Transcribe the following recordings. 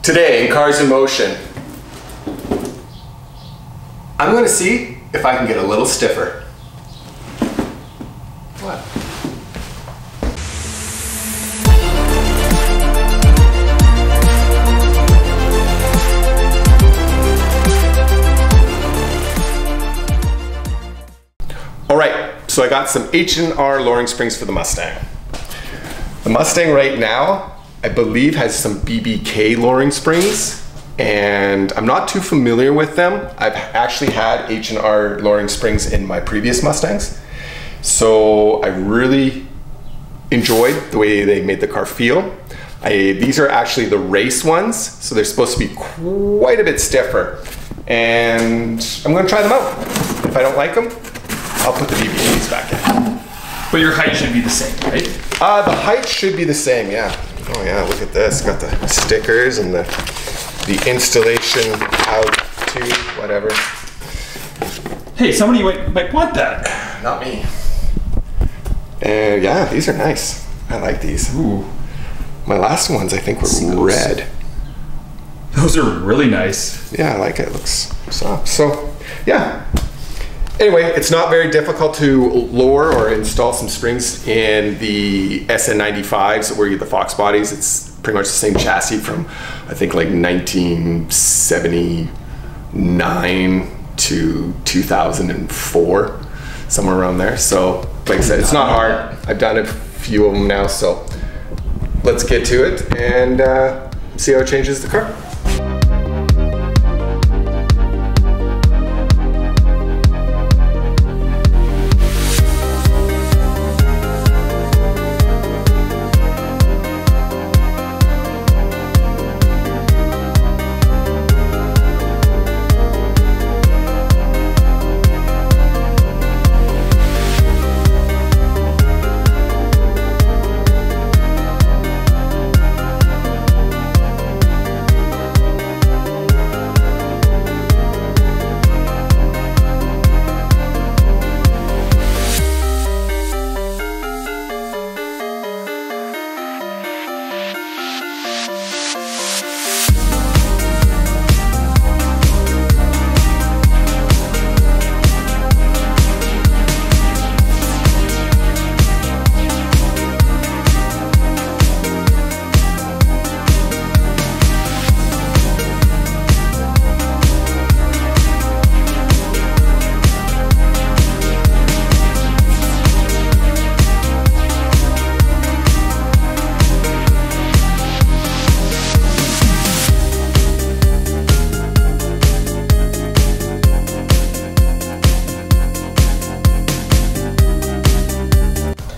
Today in Cars in Motion, I'm going to see if I can get a little stiffer. What? All right, so I got some H&R lowering springs for the Mustang. The Mustang right now, I believe, has some BBK lowering springs, and I'm not too familiar with them. I've actually had H&R lowering springs in my previous Mustangs, so I really enjoyed the way they made the car feel. These are actually the race ones, so they're supposed to be quite a bit stiffer, and I'm gonna try them out. If I don't like them, I'll put the BBKs back in. But your height should be the same, right? The height should be the same, yeah. Oh yeah, look at this. Got the stickers and the installation out to whatever. Hey, somebody might want that. Not me. And yeah, these are nice. I like these. Ooh. My last ones I think were red. Those are really nice. Yeah, I like it. It looks soft. So yeah. Anyway, it's not very difficult to lower or install some springs in the SN95s where you get the Fox bodies. It's pretty much the same chassis from, I think, like 1979 to 2004, somewhere around there. So, like I said, it's not hard. I've done a few of them now, so let's get to it and see how it changes the car.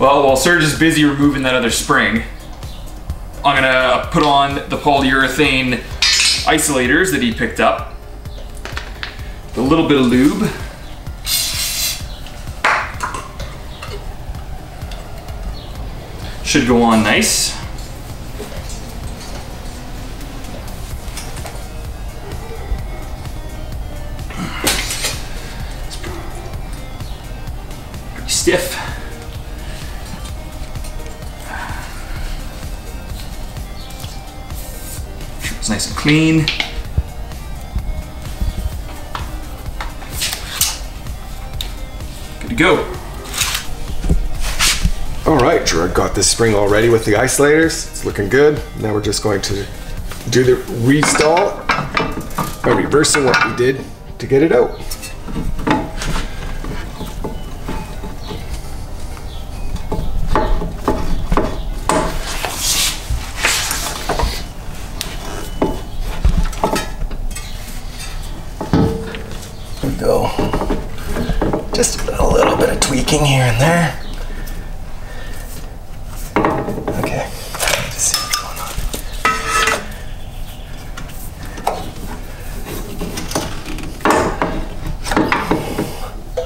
Well, while Serge is busy removing that other spring, I'm gonna put on the polyurethane isolators that he picked up. A little bit of lube. Should go on nice. Pretty stiff. It's nice and clean. Good to go. All right, Gerard got this spring all ready with the isolators. It's looking good. Now we're just going to do the restall by reversing what we did to get it out. Go. Just a little bit of tweaking here and there. Okay, let's see what's going on.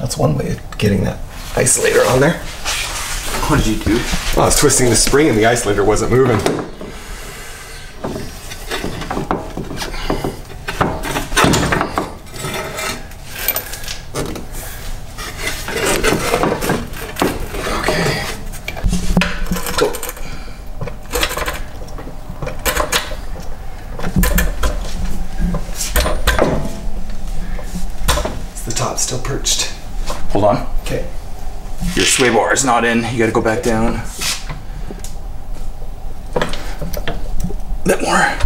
That's one way of getting that isolator on there. What did you do? Well, I was twisting the spring and the isolator wasn't moving. top's still perched. Hold on. Okay. Your sway bar is not in. You gotta go back down. A bit more.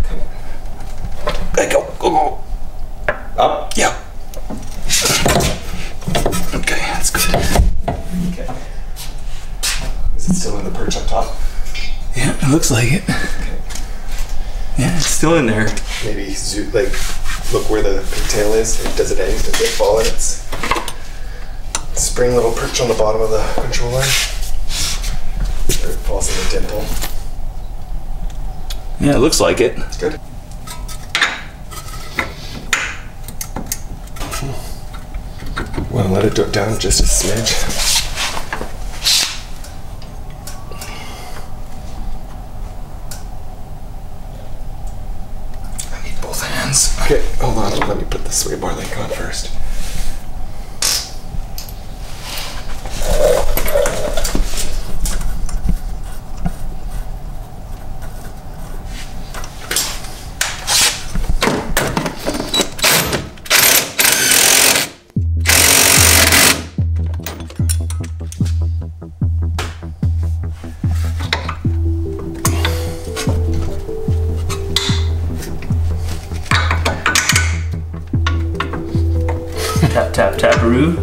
Okay, go. Up? Yeah. Okay, that's good. Okay. Is it still in the perch up top? Yeah, it looks like it. Okay. Yeah, it's still in there. Maybe like look where the pigtail is. Does it end? Does it fall in its spring little perch on the bottom of the controller? Or it falls in the dimple? Yeah, it looks like it. It's good. Want to let it dip down just a smidge. I need both hands. Okay, hold on. Let me put the sway bar link on first. Tap, tap, taparoo.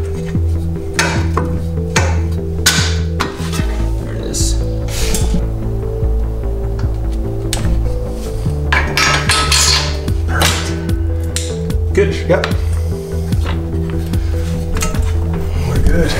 There it is. Perfect. Good. Yep. We're good.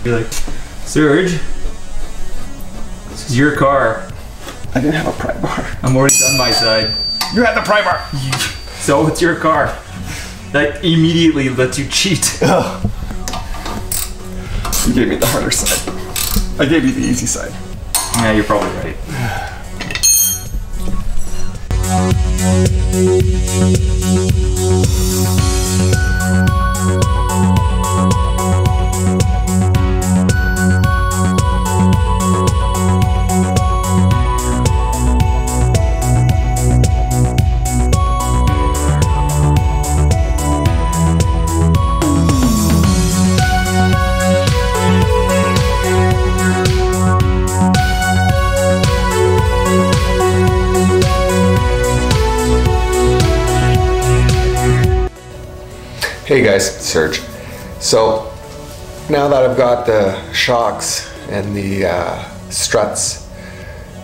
You're like, Serge, this is your car. I didn't have a pry bar. I'm already done my side. You had the pry bar. So it's your car. That immediately lets you cheat. Oh. You gave me the harder side. I gave you the easy side. Yeah, you're probably right. Hey guys, Serge. So now that I've got the shocks and the struts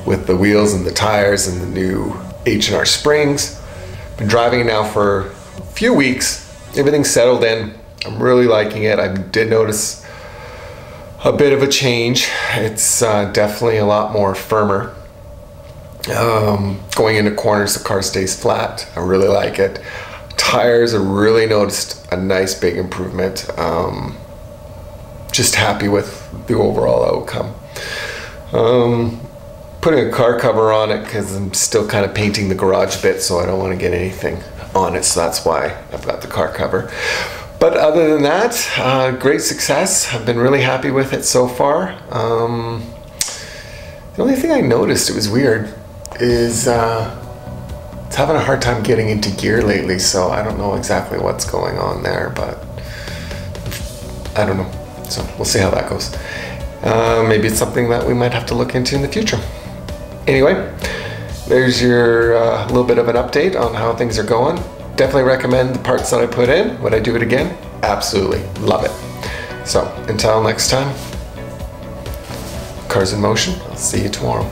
with the wheels and the tires and the new H&R springs, been driving it now for a few weeks. Everything's settled in. I'm really liking it. I did notice a bit of a change. It's definitely a lot more firmer. Going into corners, the car stays flat. I really like it. Tires, I really noticed a nice big improvement. Just happy with the overall outcome. Putting a car cover on it because I'm still kind of painting the garage bit, so I don't want to get anything on it, so that's why I've got the car cover. But other than that, great success. I've been really happy with it so far. The only thing I noticed, it was weird, is it's having a hard time getting into gear lately, so I don't know exactly what's going on there, but I don't know. So we'll see how that goes. Maybe it's something that we might have to look into in the future. Anyway, there's your little bit of an update on how things are going. Definitely recommend the parts that I put in. Would I do it again? Absolutely. Love it. So until next time, Cars in Motion. I'll see you tomorrow.